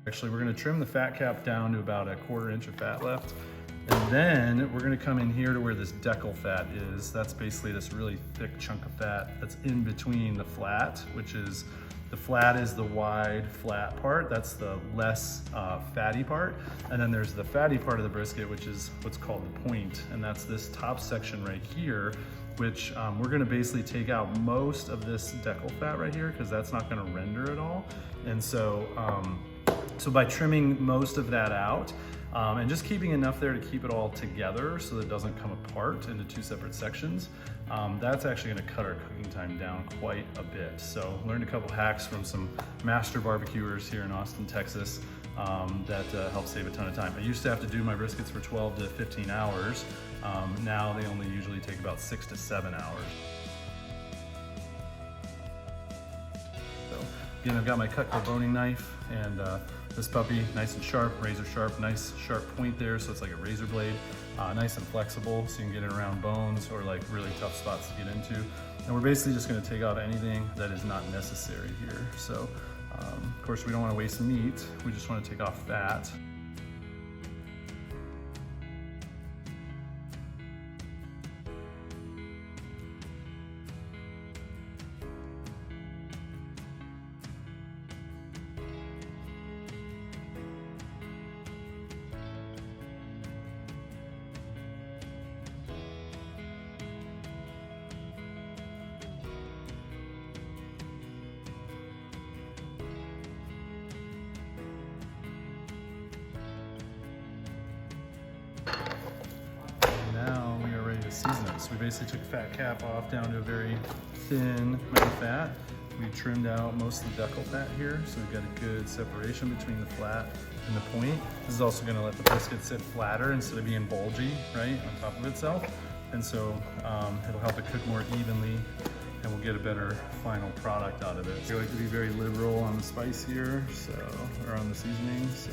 Actually, we're gonna trim the fat cap down to about 1/4 inch of fat left. And then we're gonna come in here to where this decal fat is. That's basically this really thick chunk of fat that's in between the flat, which is, the flat is the wide, flat part. That's the less fatty part. And then there's the fatty part of the brisket, which is what's called the point. And that's this top section right here, which we're gonna basically take out most of this decal fat right here, because that's not gonna render at all. And so, so by trimming most of that out, and just keeping enough there to keep it all together so that it doesn't come apart into 2 separate sections, that's actually gonna cut our cooking time down quite a bit. So learned a couple hacks from some master barbecuers here in Austin, Texas, that help save a ton of time. I used to have to do my briskets for 12 to 15 hours. Now they only usually take about 6 to 7 hours. So again, I've got my Cutco Boning Knife, and this puppy, nice and sharp, razor sharp, nice sharp point there, so it's like a razor blade, nice and flexible, so you can get it around bones or like really tough spots to get into. And we're basically just gonna take out anything that is not necessary here. So, of course, we don't wanna waste meat, we just wanna take off fat. Now we are ready to season it. So we basically took fat cap off down to a very thin amount of fat. We trimmed out most of the decal fat here, so we've got a good separation between the flat and the point. This is also gonna let the brisket sit flatter instead of being bulgy, right, on top of itself. And so it'll help it cook more evenly, and we'll get a better final product out of it. We like to be very liberal on the spice here, so, or on the seasoning, so